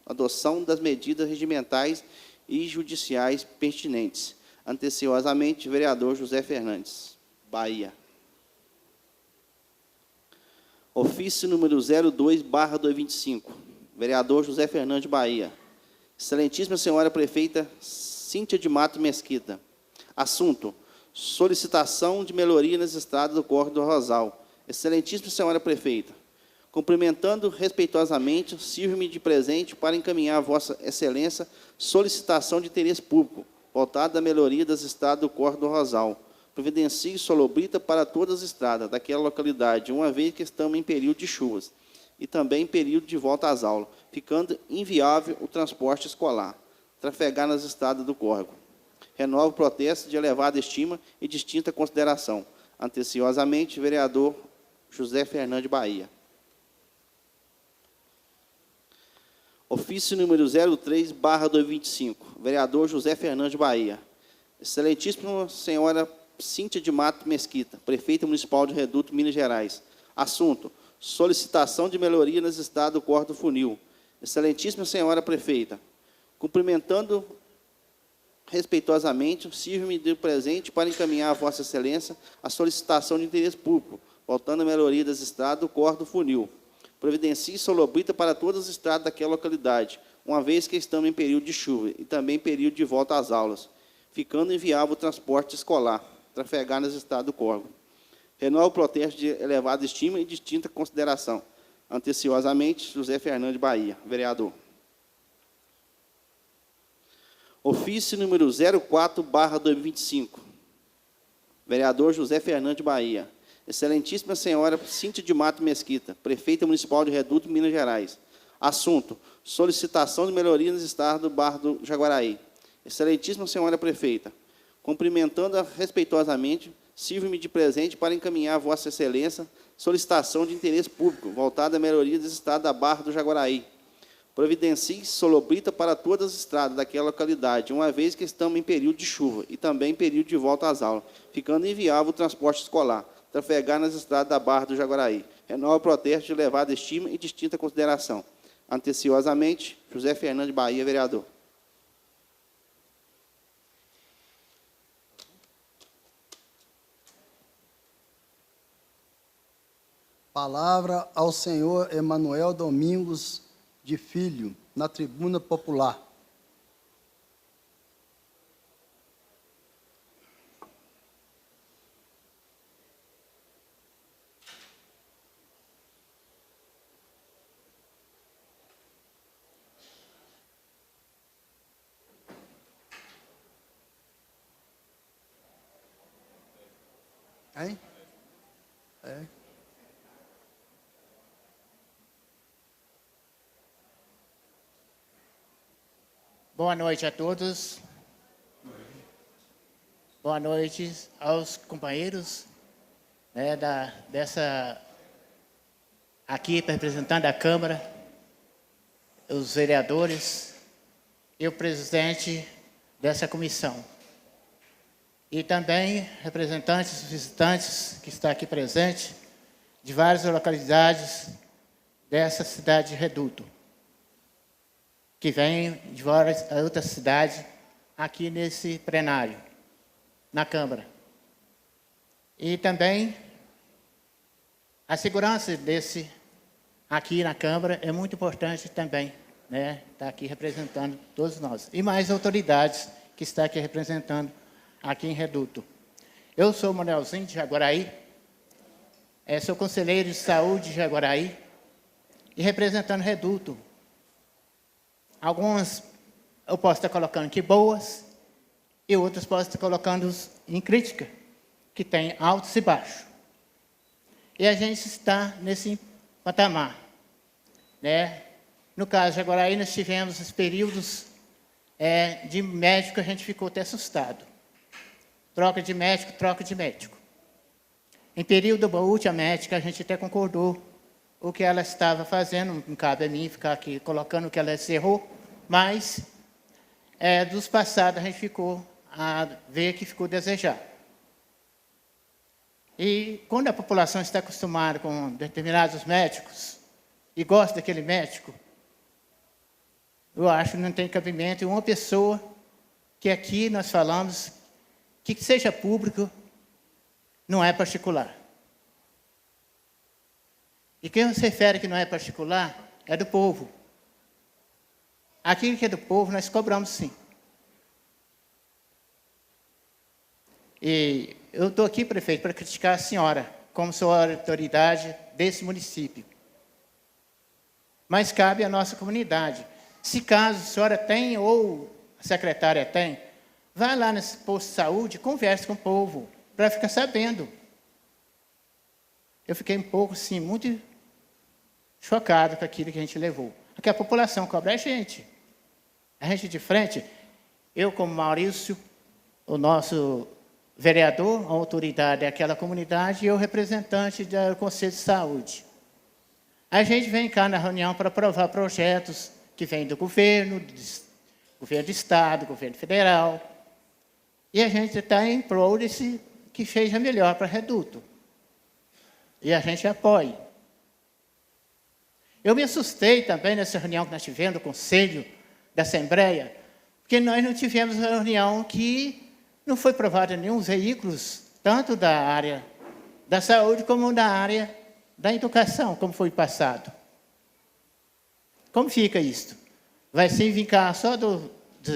adoção das medidas regimentais e judiciais pertinentes. Anteciosamente, vereador José Fernandes, Bahia. Ofício número 02/2025, vereador José Fernandes, Bahia. Excelentíssima senhora prefeita Cíntia de Mato Mesquita. Assunto: solicitação de melhoria nas estradas do Córrego do Rosal. Excelentíssima senhora prefeita, cumprimentando respeitosamente, sirvo-me de presente para encaminhar a Vossa Excelência solicitação de interesse público, voltada à melhoria das estradas do Córrego do Rosal. Providencie solobrita para todas as estradas daquela localidade, uma vez que estamos em período de chuvas e também em período de volta às aulas, ficando inviável o transporte escolar, trafegar nas estradas do córrego. Renovo o protesto de elevada estima e distinta consideração. Anteciosamente, vereador José Fernandes, Bahia. Ofício número 03/2025, vereador José Fernandes, Bahia. Excelentíssima senhora Cíntia de Mato Mesquita, prefeita municipal de Reduto, Minas Gerais. Assunto: solicitação de melhoria nas estradas do Córrego do Funil. Excelentíssima senhora prefeita, cumprimentando respeitosamente, sirvo-me de presente para encaminhar a Vossa Excelência a solicitação de interesse público, voltando à melhoria das estradas do Córrego do Funil. Providencie solobrita para todas as estradas daquela localidade, uma vez que estamos em período de chuva e também em período de volta às aulas, ficando inviável o transporte escolar, trafegar nas estradas do Córrego. Renovo o protesto de elevada estima e distinta consideração. Anteciosamente, José Fernandes, Bahia. Vereador. Ofício número 04/2025. Vereador José Fernandes, Bahia. Excelentíssima senhora Cíntia de Mato Mesquita, prefeita municipal de Reduto, Minas Gerais. Assunto: solicitação de melhoria nas estradas do Barro do Jaguaraí. Excelentíssima senhora prefeita, cumprimentando-a respeitosamente, sirvo-me de presente para encaminhar a Vossa Excelência solicitação de interesse público, voltada à melhoria das estradas da Barra do Jaguaraí. Providencie solobrita para todas as estradas daquela localidade, uma vez que estamos em período de chuva e também em período de volta às aulas, ficando inviável o transporte escolar, trafegar nas estradas da Barra do Jaguaraí. Renova o protesto de elevada estima e distinta consideração. Anteciosamente, José Fernandes, Bahia, vereador. Palavra ao senhor Emanuel Domingos de Filho, na tribuna popular. Hein? É. Boa noite a todos. Boa noite aos companheiros, né, aqui representando a Câmara, os vereadores e o presidente dessa comissão. E também representantes, visitantes que estão aqui presentes, de várias localidades dessa cidade de Reduto, que vem de várias outras cidades aqui nesse plenário, na Câmara. E também a segurança desse aqui na Câmara é muito importante também, né? Está aqui representando todos nós. E mais autoridades que estão aqui representando aqui em Reduto. Eu sou o Manuelzinho de Jaguaraí, sou conselheiro de saúde de Jaguaraí, e representando o reduto. Algumas eu posso estar colocando que boas, e outras posso estar colocando em crítica, que tem altos e baixos. E a gente está nesse patamar, né? No caso de Jaguaraí, nós tivemos os períodos de médico, a gente ficou até assustado. Troca de médico, troca de médico. Em período da última médica, a gente até concordou o que ela estava fazendo, não cabe a mim ficar aqui colocando o que ela errou, mas dos passados a gente ficou a ver que ficou a desejar. E quando a população está acostumada com determinados médicos e gosta daquele médico, eu acho que não tem cabimento em uma pessoa que aqui nós falamos que seja público, não é particular. E quem se refere que não é particular é do povo. Aquilo que é do povo nós cobramos sim. E eu estou aqui, prefeito, para criticar a senhora, como sou a autoridade desse município. Mas cabe à nossa comunidade. Se caso a senhora tem, ou a secretária tem, vá lá nesse posto de saúde, converse com o povo, para ficar sabendo. Eu fiquei um pouco, sim, muito chocado com aquilo que a gente levou. Porque a população cobra a gente. A gente de frente, eu como Maurício, o nosso vereador, a autoridade daquela comunidade, e eu representante do Conselho de Saúde. A gente vem cá na reunião para aprovar projetos que vêm do governo do Estado, governo federal, e a gente está em prol desse que seja melhor para Reduto. E a gente apoia. Eu me assustei também nessa reunião que nós tivemos do Conselho da Assembleia, porque nós não tivemos uma reunião que não foi aprovado nenhum veículos, tanto da área da saúde como da área da educação, como foi passado. Como fica isso? Vai se vincar só do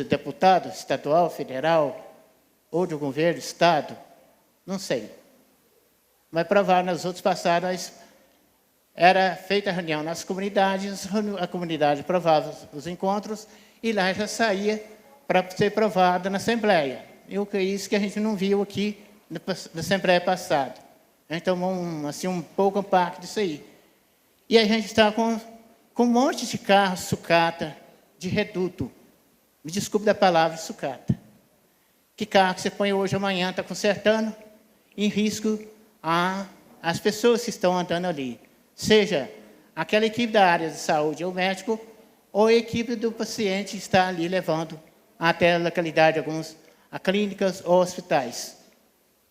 deputado estadual, federal, ou do governo do Estado? Não sei. Mas provar nas outras passadas, era feita a reunião nas comunidades, a comunidade aprovava os encontros, e lá já saía para ser aprovada na Assembleia. E o que é isso que a gente não viu aqui na Assembleia passada. A gente tomou um pouco impacto disso aí. E a gente está com um monte de carro sucata, de reduto. Me desculpe da palavra sucata. Que carro que você põe hoje, amanhã, está consertando, em risco as pessoas que estão andando ali. Seja aquela equipe da área de saúde, ou médico, ou a equipe do paciente que está ali levando até a localidade, a clínicas ou hospitais.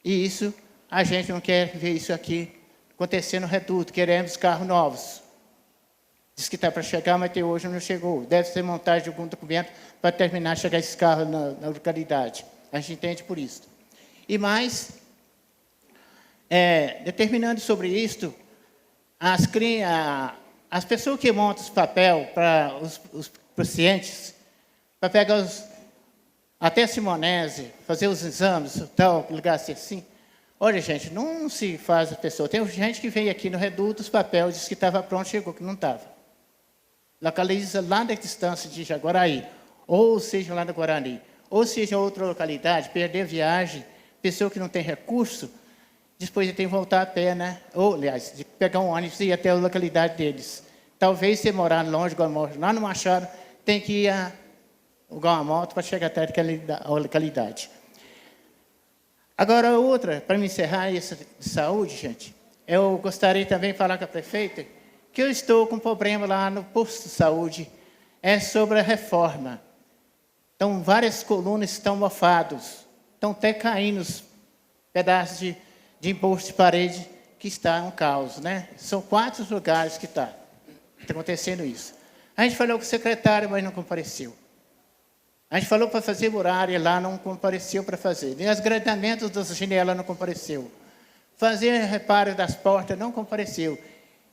E isso, a gente não quer ver isso aqui acontecer no reduto. Queremos carros novos. Diz que está para chegar, mas até hoje não chegou. Deve ser montagem de algum documento para terminar de chegar esse carro na localidade. A gente entende por isso. E mais, determinando sobre isto, as pessoas que montam os papel para os pacientes, para pegar até Simonese, fazer os exames, tal, ligar assim. Olha, gente, não se faz a pessoa. Tem gente que veio aqui no reduto, os papéis, disse que estava pronto, chegou que não estava. Localiza lá da distância de Jaguaraí, ou seja, lá no Guarani, ou seja, outra localidade, perder a viagem, pessoa que não tem recurso, depois tem que voltar a pé, né? Ou, aliás, de pegar um ônibus e ir até a localidade deles. Talvez, se morar longe, lá no Machado, tem que ir alugar uma moto para chegar até a localidade. Agora, outra, para me encerrar essa de saúde, gente, eu gostaria também de falar com a prefeita que eu estou com um problema lá no posto de saúde, sobre a reforma. Então, várias colunas estão mofadas, estão até caindo os pedaços de imposto de parede, que está um caos, né? São 4 lugares que está acontecendo isso. A gente falou com o secretário, mas não compareceu. A gente falou para fazer muralha lá, não compareceu para fazer. Nem os gradamentos das janelas não compareceu. Fazer reparo das portas não compareceu.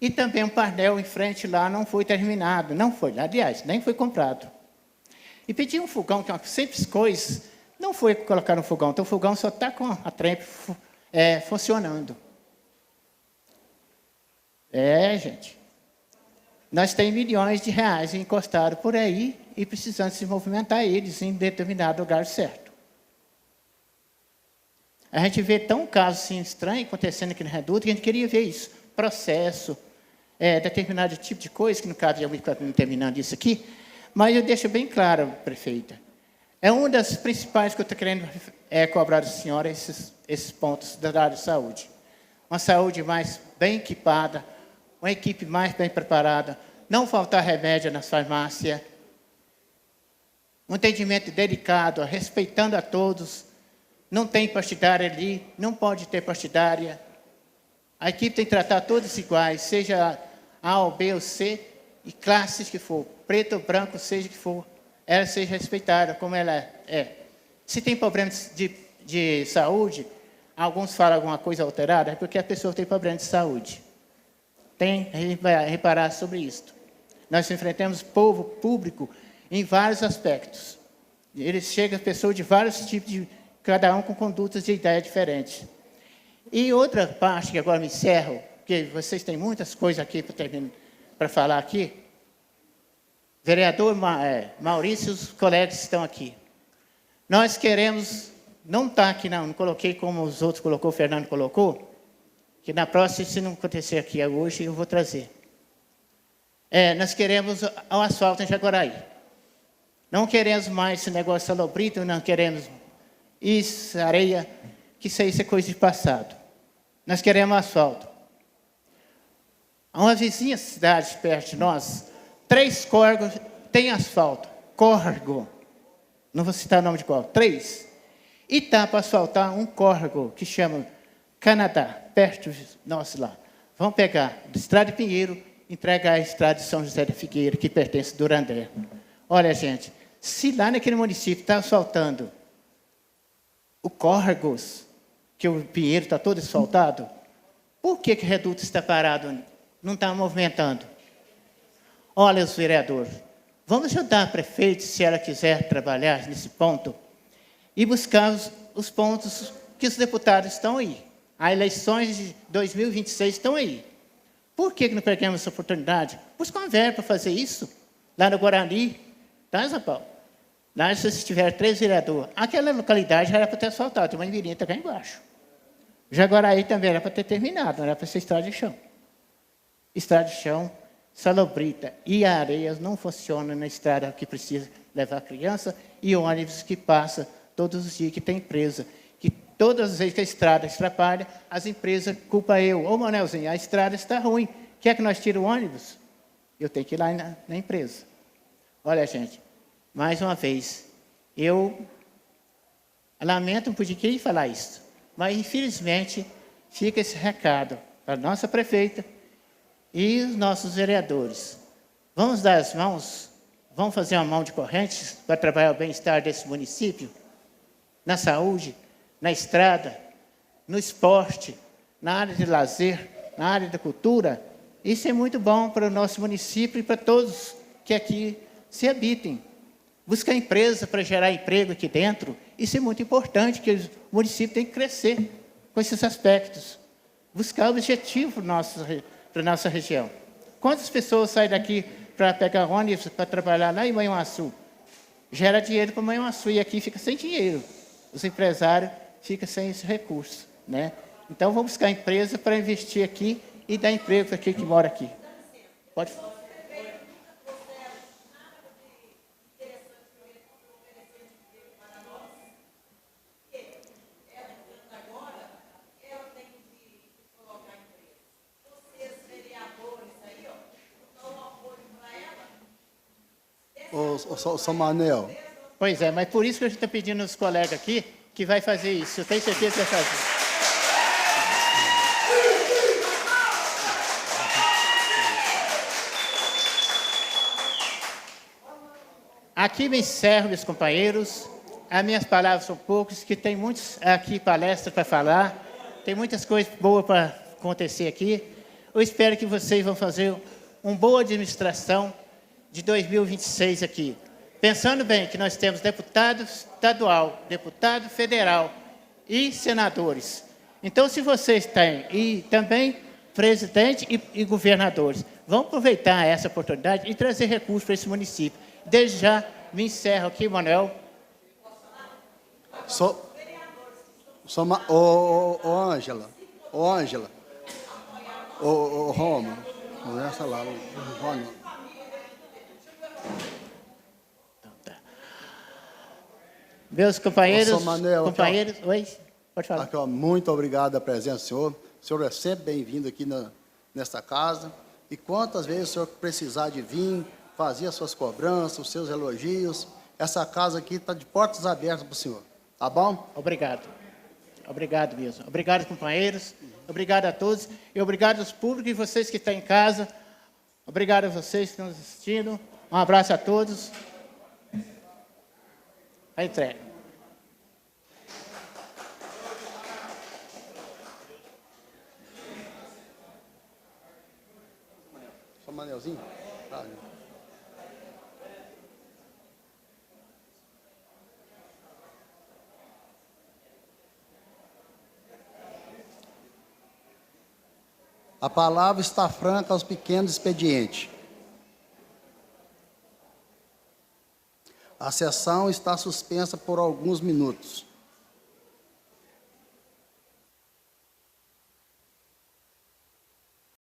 E também um painel em frente lá não foi terminado. Não foi, aliás, nem foi comprado. E pedir um fogão, que é uma simples coisa, não foi colocar no fogão. Então o fogão só está com a trempe funcionando. Gente. nós temos milhões de reais encostados por aí e precisamos se movimentar eles em determinado lugar certo. A gente vê tão caso assim, estranho acontecendo aqui no Reduto que a gente queria ver isso. Processo, determinado tipo de coisa, que no caso eu vou terminando isso aqui, mas eu deixo bem claro, prefeita. É uma das principais que eu estou querendo cobrar da senhora esses pontos da área de saúde. Uma saúde mais bem equipada, uma equipe mais bem preparada, não faltar remédio nas farmácias, um atendimento delicado, respeitando a todos, não tem partidária ali, não pode ter partidária. A equipe tem que tratar todos iguais, seja A ou B ou C, e classes que for, preto ou branco, seja que for, ela seja respeitada como ela é. Se tem problemas de saúde, alguns falam alguma coisa alterada, é porque a pessoa tem problema de saúde. Tem que reparar sobre isso. Nós enfrentamos povo público em vários aspectos. Eles chegam pessoas de vários tipos, cada um com condutas de ideia diferentes. E outra parte, que agora me encerro, porque vocês têm muitas coisas aqui para falar aqui. Vereador Maurício e os colegas que estão aqui. Nós queremos, não está aqui não coloquei como os outros colocou, o Fernando colocou, que na próxima, se não acontecer aqui hoje, eu vou trazer. Nós queremos o asfalto em Jaguaraí. Não queremos mais esse negócio salobrito, não queremos isso, areia, que isso aí é coisa de passado. Nós queremos asfalto. Há uma vizinha cidade perto de nós, 3 córregos tem asfalto. Córrego. Não vou citar o nome de qual. 3. E está para asfaltar um córrego que chama Canadá, perto de nós lá. Vamos pegar a Estrada de Pinheiro, entregar a Estrada de São José da Figueira, que pertence a Durandé. Olha, gente, se lá naquele município está asfaltando o córregos, que o Pinheiro está todo asfaltado, por que o Reduto está parado, não está movimentando? Olha, os vereadores, vamos ajudar a prefeita, se ela quiser trabalhar nesse ponto, e buscar os pontos que os deputados estão aí. As eleições de 2026 estão aí. Por que não pegamos essa oportunidade? Buscar uma verba para fazer isso, lá no Guarani, tá, Zé Paulo? Lá, se tiver 3 vereadores, aquela localidade já era para ter asfaltado, tem uma Mirim está cá embaixo. Jaguaraí também era para ter terminado, não era para ser estrada de chão. Estrada de chão, salobrita e areias não funcionam na estrada que precisa levar a criança e ônibus que passa todos os dias, que tem empresa. Que todas as vezes que a estrada atrapalha, as empresas culpam eu. Ô, Manelzinho, a estrada está ruim. Quer que nós tire o ônibus? Eu tenho que ir lá na empresa. Olha, gente, mais uma vez, eu lamento, não podia falar isso, mas, infelizmente, fica esse recado para a nossa prefeita e os nossos vereadores. Vamos dar as mãos, vamos fazer uma mão de correntes para trabalhar o bem-estar desse município, na saúde, na estrada, no esporte, na área de lazer, na área da cultura. Isso é muito bom para o nosso município e para todos que aqui se habitem. Buscar empresa para gerar emprego aqui dentro, isso é muito importante, que o município tem que crescer com esses aspectos. Buscar objetivo para a nossa região. Quantas pessoas saem daqui para pegar ônibus, para trabalhar lá em Manhuaçu? Gera dinheiro para Manhuaçu e aqui fica sem dinheiro. Os empresários ficam sem esse recurso, né? Então, vamos buscar empresa para investir aqui e dar emprego para quem que mora aqui. Pode falar. Ô, São Manel. Pois é, mas por isso que a gente está pedindo aos colegas aqui que vai fazer isso. Eu tenho certeza que vai fazer. Aqui me encerro, meus companheiros. As minhas palavras são poucas, que tem muitos aqui palestras para falar, tem muitas coisas boas para acontecer aqui. Eu espero que vocês vão fazer uma boa administração de 2026 aqui. Pensando bem que nós temos deputado estadual, deputado federal e senadores. Então, se vocês têm, e também presidente e governadores, vamos aproveitar essa oportunidade e trazer recursos para esse município. Desde já, me encerro aqui, Manuel. Ângela, Roma, conversa lá, Roma. Meus companheiros, Ô, São Manuel, companheiros, oi, pode falar. Aqui, ó, muito obrigado a presença do senhor. O senhor é sempre bem-vindo aqui nesta casa. E quantas vezes o senhor precisar de vir, fazer as suas cobranças, os seus elogios, essa casa aqui está de portas abertas para o senhor. Tá bom? Obrigado. Obrigado mesmo. Obrigado, companheiros. Obrigado a todos. E obrigado aos públicos e vocês que estão em casa. Obrigado a vocês que estão assistindo. Um abraço a todos. A entrega. Só Manelzinho? Tá. A palavra está franca aos pequenos expedientes. A sessão está suspensa por alguns minutos.